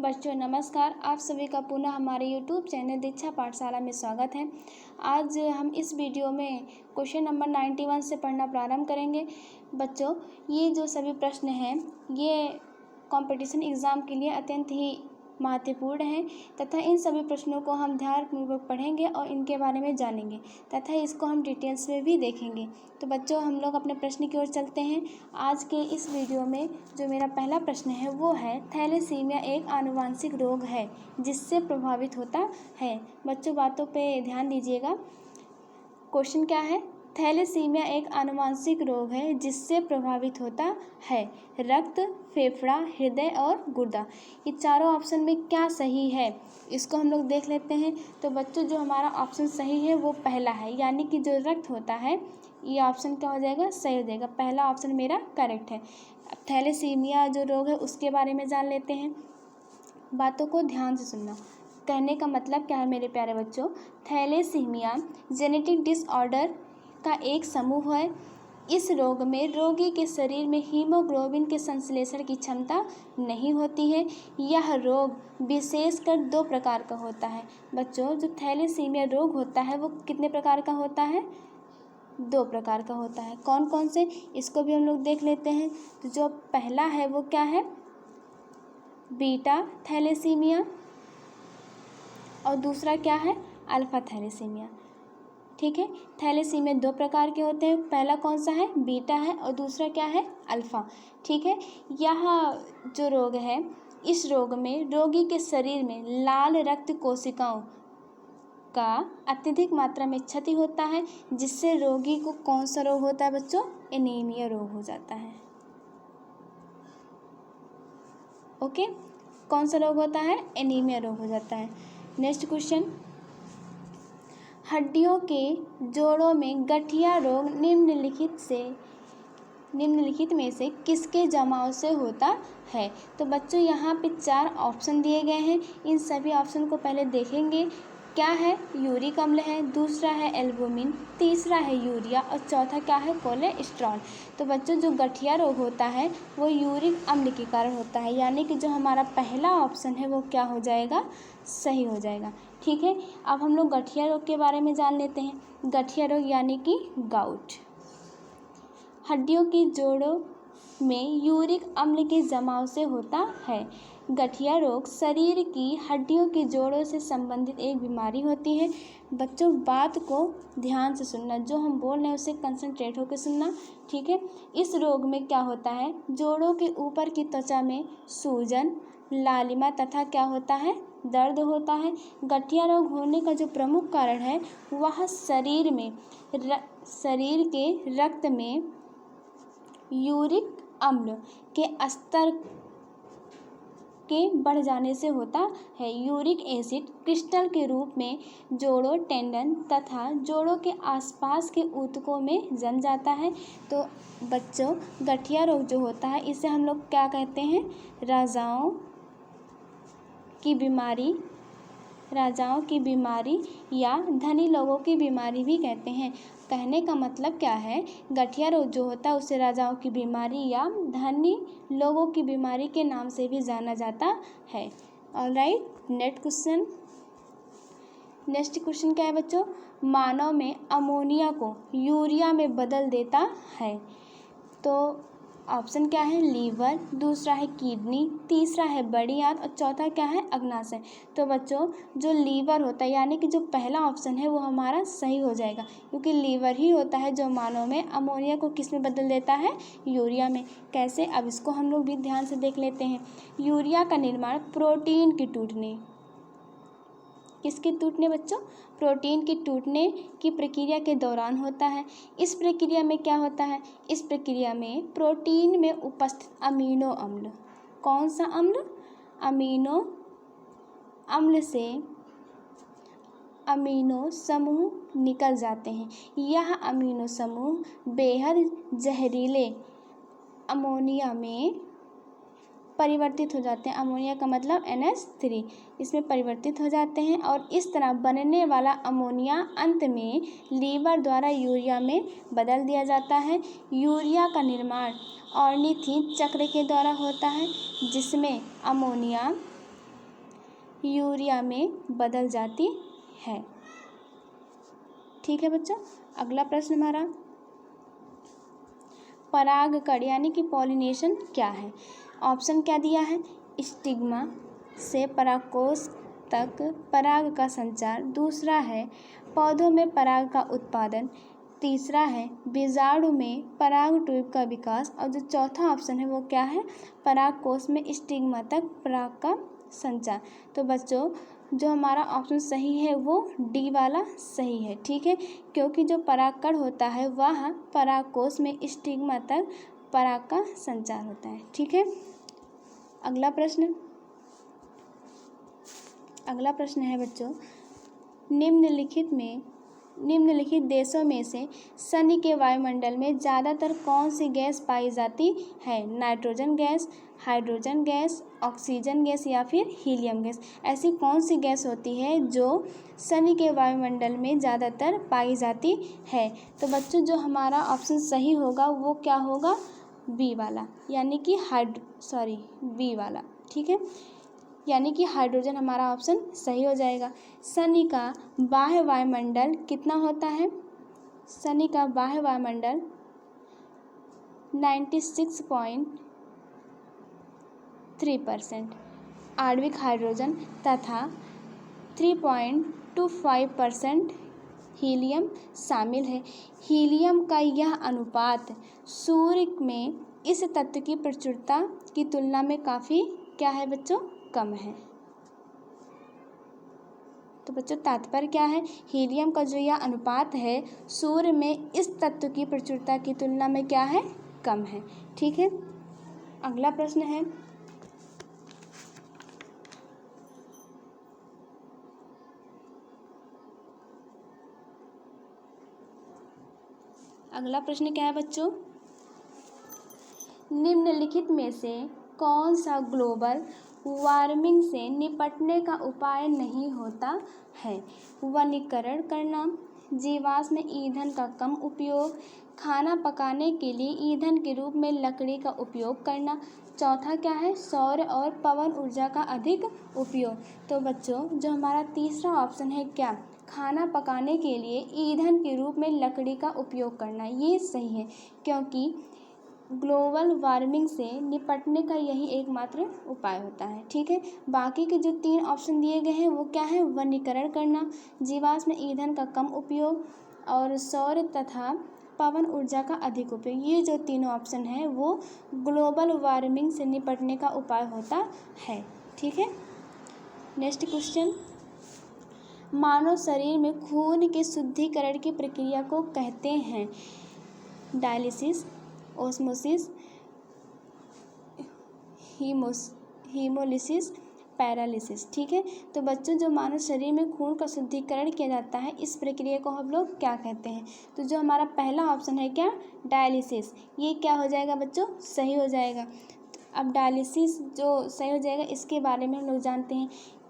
बच्चों नमस्कार। आप सभी का पुनः हमारे YouTube चैनल दीक्षा पाठशाला में स्वागत है। आज हम इस वीडियो में क्वेश्चन नंबर 91 से पढ़ना प्रारंभ करेंगे। बच्चों, ये जो सभी प्रश्न हैं ये कंपटीशन एग्ज़ाम के लिए अत्यंत ही महत्वपूर्ण हैं तथा इन सभी प्रश्नों को हम ध्यानपूर्वक पढ़ेंगे और इनके बारे में जानेंगे तथा इसको हम डिटेल्स में भी देखेंगे। तो बच्चों, हम लोग अपने प्रश्न की ओर चलते हैं। आज के इस वीडियो में जो मेरा पहला प्रश्न है वो है, थैलेसीमिया एक आनुवंशिक रोग है जिससे प्रभावित होता है। बच्चों, बातों पे ध्यान दीजिएगा। क्वेश्चन क्या है? थैलेसीमिया एक आनुवंशिक रोग है जिससे प्रभावित होता है रक्त, फेफड़ा, हृदय और गुर्दा। ये चारों ऑप्शन में क्या सही है, इसको हम लोग देख लेते हैं। तो बच्चों, जो हमारा ऑप्शन सही है वो पहला है, यानी कि जो रक्त होता है, ये ऑप्शन क्या हो जाएगा? सही हो जाएगा। पहला ऑप्शन मेरा करेक्ट है। अब थैलेसीमिया जो रोग है उसके बारे में जान लेते हैं। बातों को ध्यान से सुनना। कहने का मतलब क्या है मेरे प्यारे बच्चों? थैलेसीमिया जेनेटिक डिसऑर्डर का एक समूह है। इस रोग में रोगी के शरीर में हीमोग्लोबिन के संश्लेषण की क्षमता नहीं होती है। यह रोग विशेषकर दो प्रकार का होता है। बच्चों, जो थैलेसीमिया रोग होता है वो कितने प्रकार का होता है? दो प्रकार का होता है। कौन कौन से, इसको भी हम लोग देख लेते हैं। तो जो पहला है वो क्या है? Beta thalassaemia. और दूसरा क्या है? Alpha thalassaemia. ठीक है, थैलेसीमिया दो प्रकार के होते हैं। पहला कौन सा है? बीटा है, और दूसरा क्या है? अल्फा। ठीक है, यह जो रोग है, इस रोग में रोगी के शरीर में लाल रक्त कोशिकाओं का अत्यधिक मात्रा में क्षति होता है, जिससे रोगी को कौन सा रोग होता है बच्चों? एनीमिया रोग हो जाता है। ओके, कौन सा रोग होता है? एनीमिया रोग हो जाता है। नेक्स्ट क्वेश्चन, हड्डियों के जोड़ों में गठिया रोग निम्नलिखित में से किसके जमाव से होता है? तो बच्चों, यहाँ पे चार ऑप्शन दिए गए हैं। इन सभी ऑप्शन को पहले देखेंगे। क्या है? यूरिक अम्ल है, दूसरा है एल्बुमिन, तीसरा है यूरिया और चौथा क्या है? कोलेस्ट्रॉल। तो बच्चों, जो गठिया रोग होता है वो यूरिक अम्ल के कारण होता है, यानी कि जो हमारा पहला ऑप्शन है वो क्या हो जाएगा? सही हो जाएगा। ठीक है, अब हम लोग गठिया रोग के बारे में जान लेते हैं। गठिया रोग यानी कि गाउट हड्डियों की जोड़ों में यूरिक अम्ल के जमाव से होता है। गठिया रोग शरीर की हड्डियों के जोड़ों से संबंधित एक बीमारी होती है। बच्चों, बात को ध्यान से सुनना, जो हम बोल रहे हैं उसे कंसंट्रेट होकर सुनना। ठीक है, इस रोग में क्या होता है? जोड़ों के ऊपर की त्वचा में सूजन, लालिमा तथा क्या होता है? दर्द होता है। गठिया रोग होने का जो प्रमुख कारण है वह शरीर के रक्त में यूरिक अम्ल के स्तर के बढ़ जाने से होता है। यूरिक एसिड क्रिस्टल के रूप में जोड़ों, टेंडन तथा जोड़ों के आसपास के ऊतकों में जम जाता है। तो बच्चों, गठिया रोग जो होता है इसे हम लोग क्या कहते हैं? राजाओं की बीमारी या धनी लोगों की बीमारी भी कहते हैं। कहने का मतलब क्या है? गठिया रोग जो होता है उसे राजाओं की बीमारी या धनी लोगों की बीमारी के नाम से भी जाना जाता है। ऑलराइट, नेक्स्ट क्वेश्चन क्या है बच्चों? मानव में अमोनिया को यूरिया में बदल देता है। तो ऑप्शन क्या है? लीवर, दूसरा है किडनी, तीसरा है बड़ी आंत और चौथा क्या है? अग्नाशय। तो बच्चों, जो लीवर होता है, यानी कि जो पहला ऑप्शन है वो हमारा सही हो जाएगा, क्योंकि लीवर ही होता है जो मानव में अमोनिया को किस में बदल देता है? यूरिया में। कैसे? अब इसको हम लोग भी ध्यान से देख लेते हैं। यूरिया का निर्माण प्रोटीन के टूटने, किसके टूटने बच्चों? प्रोटीन के टूटने की प्रक्रिया के दौरान होता है। इस प्रक्रिया में क्या होता है? इस प्रक्रिया में प्रोटीन में उपस्थित अमीनो अम्ल, कौन सा अम्ल? अमीनो अम्ल से अमीनो समूह निकल जाते हैं। यह अमीनो समूह बेहद जहरीले अमोनिया में परिवर्तित हो जाते हैं। अमोनिया का मतलब NH3, इसमें परिवर्तित हो जाते हैं और इस तरह बनने वाला अमोनिया अंत में लीवर द्वारा यूरिया में बदल दिया जाता है। यूरिया का निर्माण ऑर्निथिन चक्र के द्वारा होता है, जिसमें अमोनिया यूरिया में बदल जाती है। ठीक है बच्चों, अगला प्रश्न हमारा, परागकण यानी कि पॉलिनेशन क्या है? ऑप्शन क्या दिया है? स्टिग्मा से परागकोश तक पराग का संचार, दूसरा है पौधों में पराग का उत्पादन, तीसरा है बीजाणु में पराग ट्यूब का विकास, और जो चौथा ऑप्शन है वो क्या है? परागकोश में स्टिग्मा तक पराग का संचार। तो बच्चों जो हमारा ऑप्शन सही है वो डी वाला सही है। ठीक है, क्योंकि जो परागकण होता है वह परागकोश में स्टिग्मा तक पराग का संचार होता है। ठीक है, अगला प्रश्न है बच्चों, निम्नलिखित देशों में से शनि के वायुमंडल में ज़्यादातर कौन सी गैस पाई जाती है? Nitrogen gas, hydrogen gas, oxygen gas या फिर हीलियम गैस। ऐसी कौन सी गैस होती है जो शनि के वायुमंडल में ज़्यादातर पाई जाती है? तो बच्चों जो हमारा ऑप्शन सही होगा वो क्या होगा? बी वाला, यानी कि बी वाला। ठीक है, यानी कि हाइड्रोजन हमारा ऑप्शन सही हो जाएगा। शनि का बाह्य वायुमंडल कितना होता है? शनि का बाह्य वायुमंडल 96.3% आणविक हाइड्रोजन तथा 3.25% हीलियम शामिल है। हीलियम का यह अनुपात सूर्य में इस तत्व की प्रचुरता की तुलना में काफ़ी क्या है बच्चों? कम है। तो बच्चों तात्पर्य क्या है? हीलियम का जो यह अनुपात है सूर्य में इस तत्व की प्रचुरता की तुलना में क्या है? कम है। ठीक है, अगला प्रश्न है, अगला प्रश्न क्या है बच्चों? निम्नलिखित में से कौन सा ग्लोबल वार्मिंग से निपटने का उपाय नहीं होता है? वनीकरण करना, जीवाश्म ईंधन का कम उपयोग, खाना पकाने के लिए ईंधन के रूप में लकड़ी का उपयोग करना, चौथा क्या है? सौर और पवन ऊर्जा का अधिक उपयोग। तो बच्चों जो हमारा तीसरा ऑप्शन है क्या? खाना पकाने के लिए ईंधन के रूप में लकड़ी का उपयोग करना, ये सही है, क्योंकि ग्लोबल वार्मिंग से निपटने का यही एकमात्र उपाय होता है। ठीक है, बाकी के जो 3 ऑप्शन दिए गए हैं वो क्या है? वनीकरण करना, जीवाश्म ईंधन का कम उपयोग और सौर तथा पवन ऊर्जा का अधिक उपयोग। ये जो तीनों ऑप्शन हैं वो ग्लोबल वार्मिंग से निपटने का उपाय होता है। ठीक है, नेक्स्ट क्वेश्चन, मानव शरीर में खून के शुद्धिकरण की प्रक्रिया को कहते हैं डायलिसिस, ओस्मोसिस, हीमोलिसिस, पैरालिसिस। ठीक है, तो बच्चों जो मानव शरीर में खून का शुद्धिकरण किया जाता है इस प्रक्रिया को हम लोग क्या कहते हैं? तो जो हमारा पहला ऑप्शन है क्या? डायलिसिस, ये क्या हो जाएगा बच्चों? सही हो जाएगा। अब डायलिसिस जो सही हो जाएगा इसके बारे में हम लोग जानते हैं।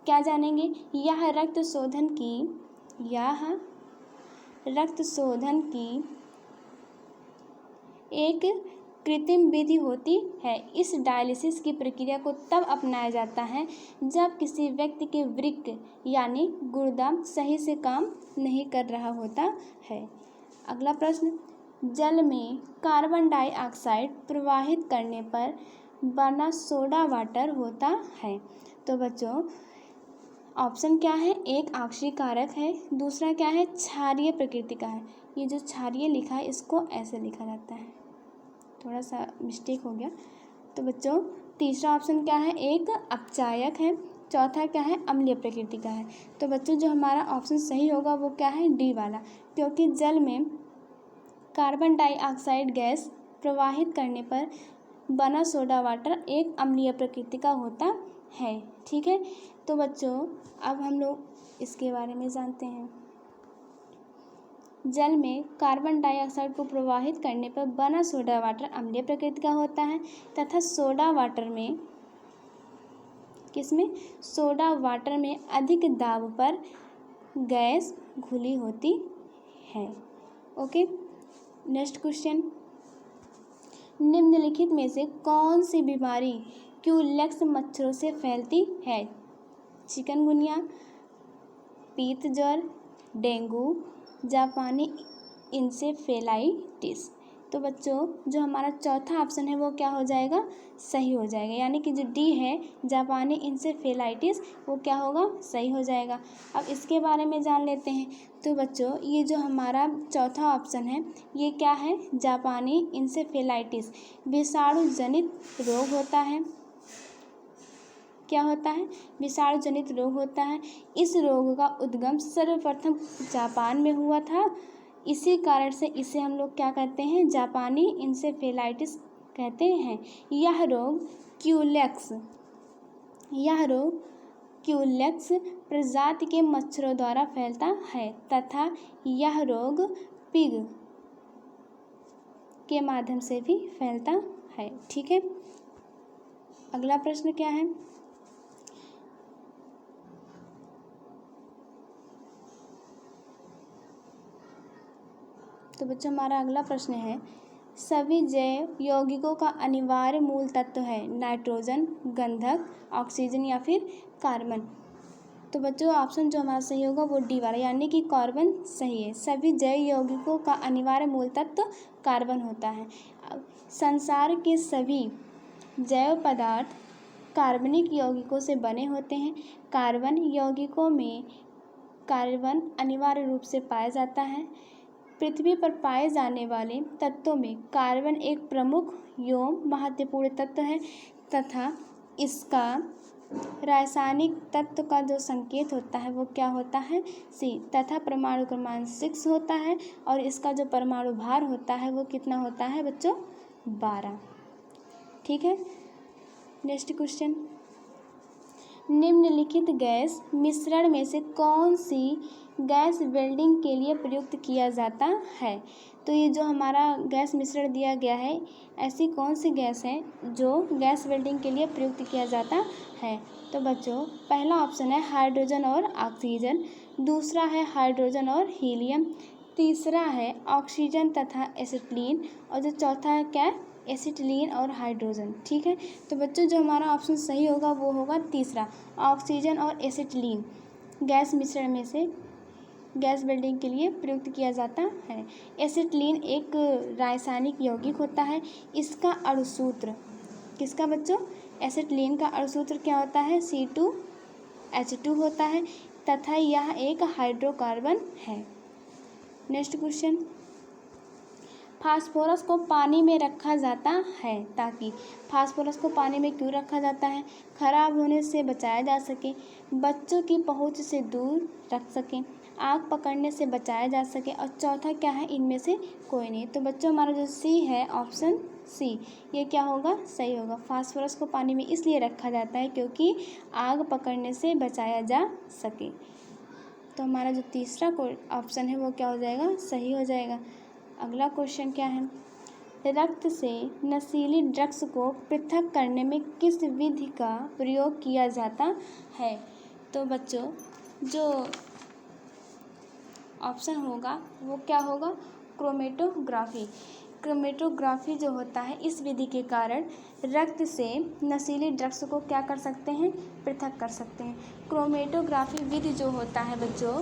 क्या जानेंगे? यह रक्त शोधन की एक कृत्रिम विधि होती है। इस डायलिसिस की प्रक्रिया को तब अपनाया जाता है जब किसी व्यक्ति के वृक्क यानी गुर्दा सही से काम नहीं कर रहा होता है। अगला प्रश्न, जल में कार्बन डाइऑक्साइड प्रवाहित करने पर बना सोडा वाटर होता है। तो बच्चों ऑप्शन क्या है? एक आक्सीकारक है, दूसरा क्या है? क्षारीय प्रकृति का है। ये जो क्षारीय लिखा है इसको ऐसे लिखा जाता है, थोड़ा सा मिस्टेक हो गया। तो बच्चों तीसरा ऑप्शन क्या है? एक अपचायक है, चौथा क्या है? अम्लीय प्रकृति का है। तो बच्चों जो हमारा ऑप्शन सही होगा वो क्या है? डी वाला, क्योंकि जल में कार्बन डाइऑक्साइड गैस प्रवाहित करने पर बना सोडा वाटर एक अम्लीय प्रकृति का होता है। ठीक है, तो बच्चों अब हम लोग इसके बारे में जानते हैं। जल में कार्बन डाइऑक्साइड को प्रवाहित करने पर बना सोडा वाटर अम्लीय प्रकृति का होता है तथा सोडा वाटर में अधिक दाब पर गैस घुली होती है। ओके, नेक्स्ट क्वेश्चन, निम्नलिखित में से कौन सी बीमारी क्यूलेक्स मच्छरों से फैलती है? चिकनगुनिया, पीत ज्वर, डेंगू, जापानी इंसेफेलाइटिस। तो बच्चों जो हमारा चौथा ऑप्शन है वो क्या हो जाएगा, सही हो जाएगा, यानी कि जो डी है जापानी इंसेफेलाइटिस वो क्या होगा, सही हो जाएगा। अब इसके बारे में जान लेते हैं। तो बच्चों ये जो हमारा चौथा ऑप्शन है ये क्या है, जापानी इंसेफेलाइटिस विषाणु जनित रोग होता है। क्या होता है, विषाणु जनित रोग होता है। इस रोग का उद्गम सर्वप्रथम जापान में हुआ था। इसी कारण से इसे हम लोग क्या कहते हैं, जापानी इंसेफेलाइटिस कहते हैं। यह रोग क्यूलेक्स प्रजाति के मच्छरों द्वारा फैलता है तथा यह रोग पिग के माध्यम से भी फैलता है। ठीक है, अगला प्रश्न क्या है, तो बच्चों हमारा अगला प्रश्न है, सभी जैव यौगिकों का अनिवार्य मूल तत्व है नाइट्रोजन, गंधक, ऑक्सीजन या फिर कार्बन। तो बच्चों ऑप्शन जो हमारा सही होगा वो डी वाला, यानी कि कार्बन सही है। सभी जैव यौगिकों का अनिवार्य मूल तत्व कार्बन होता है। संसार के सभी जैव पदार्थ कार्बनिक यौगिकों से बने होते हैं। कार्बन यौगिकों में कार्बन अनिवार्य रूप से पाया जाता है। पृथ्वी पर पाए जाने वाले तत्वों में कार्बन एक प्रमुख एवं महत्वपूर्ण तत्व है तथा इसका रासायनिक तत्व का जो संकेत होता है वो क्या होता है, सी, तथा परमाणु क्रमांक 6 होता है और इसका जो परमाणु भार होता है वो कितना होता है बच्चों, 12। ठीक है, नेक्स्ट क्वेश्चन, निम्नलिखित गैस मिश्रण में से कौन सी गैस वेल्डिंग के लिए प्रयुक्त किया जाता है। तो ये जो हमारा गैस मिश्रण दिया गया है, ऐसी कौन सी गैस है जो गैस वेल्डिंग के लिए प्रयुक्त किया जाता है। तो बच्चों पहला ऑप्शन है हाइड्रोजन और ऑक्सीजन, दूसरा है हाइड्रोजन और हीलियम, तीसरा है ऑक्सीजन तथा एसिटिलीन और जो चौथा है क्या, एसिटिलीन और हाइड्रोजन। ठीक है, तो बच्चों जो हमारा ऑप्शन सही होगा वो होगा तीसरा, ऑक्सीजन और एसिटिलीन गैस मिश्रण में से गैस वेल्डिंग के लिए प्रयुक्त किया जाता है। एसिटिलीन एक रासायनिक यौगिक होता है। इसका अणुसूत्र किसका बच्चों, एसिटिलीन का अणुसूत्र क्या होता है, C2H2 होता है तथा यह एक हाइड्रोकार्बन है। नेक्स्ट क्वेश्चन, फास्फोरस को पानी में रखा जाता है ताकि, फास्फोरस को पानी में क्यों रखा जाता है, खराब होने से बचाया जा सके, बच्चों की पहुंच से दूर रख सकें, आग पकड़ने से बचाया जा सके और चौथा क्या है, इनमें से कोई नहीं। तो बच्चों हमारा जो सी है ऑप्शन सी ये क्या होगा, सही होगा। फास्फोरस को पानी में इसलिए रखा जाता है क्योंकि आग पकड़ने से बचाया जा सके। तो हमारा जो तीसरा ऑप्शन है वो क्या हो जाएगा, सही हो जाएगा। अगला क्वेश्चन क्या है, रक्त से नशीली ड्रग्स को पृथक करने में किस विधि का प्रयोग किया जाता है। तो बच्चों जो ऑप्शन होगा वो क्या होगा, क्रोमेटोग्राफी। क्रोमेटोग्राफी जो होता है इस विधि के कारण रक्त से नशीली ड्रग्स को क्या कर सकते हैं, पृथक कर सकते हैं। क्रोमेटोग्राफी विधि जो होता है बच्चों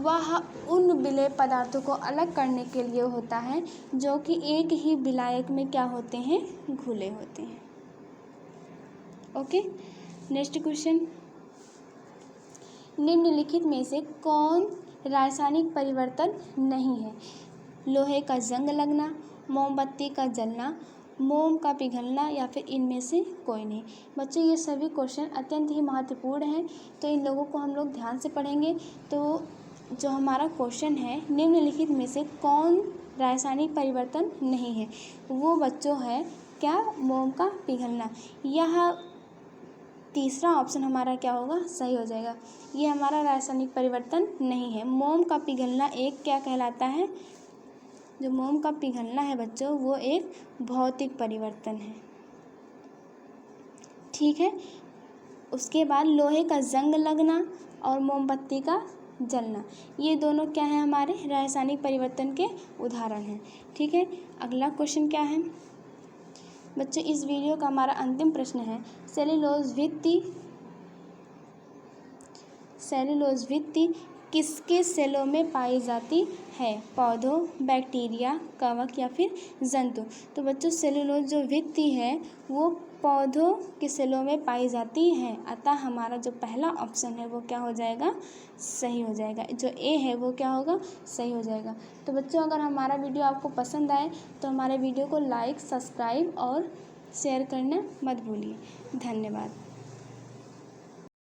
वह उन विलेय पदार्थों को अलग करने के लिए होता है जो कि एक ही विलायक में क्या होते हैं, घुले होते हैं। ओके, नेक्स्ट क्वेश्चन, निम्नलिखित में से कौन रासायनिक परिवर्तन नहीं है, लोहे का जंग लगना, मोमबत्ती का जलना, मोम का पिघलना या फिर इनमें से कोई नहीं। बच्चों ये सभी क्वेश्चन अत्यंत ही महत्वपूर्ण हैं तो इन लोगों को हम लोग ध्यान से पढ़ेंगे। तो जो हमारा क्वेश्चन है निम्नलिखित में से कौन रासायनिक परिवर्तन नहीं है, वो बच्चों है क्या, मोम का पिघलना। यह तीसरा ऑप्शन हमारा क्या होगा, सही हो जाएगा। ये हमारा रासायनिक परिवर्तन नहीं है। मोम का पिघलना एक क्या कहलाता है, जो मोम का पिघलना है बच्चों वो एक भौतिक परिवर्तन है। ठीक है, उसके बाद लोहे का जंग लगना और मोमबत्ती का जलना, ये दोनों क्या है, हमारे रासायनिक परिवर्तन के उदाहरण हैं। ठीक है, अगला क्वेश्चन क्या है बच्चों, इस वीडियो का हमारा अंतिम प्रश्न है, सेल्यूलोज भित्ति सेलुलोज भित्ति किसके सेलों में पाई जाती है? पौधों, बैक्टीरिया, कवक या फिर जंतु। तो बच्चों सेलुलोज जो भित्ति है वो पौधों के सेलों में पाई जाती है, अतः हमारा जो पहला ऑप्शन है वो क्या हो जाएगा? सही हो जाएगा। जो ए है वो क्या होगा? सही हो जाएगा। तो बच्चों अगर हमारा वीडियो आपको पसंद आए तो हमारे वीडियो को लाइक, सब्सक्राइब और शेयर करना मत भूलिए। धन्यवाद।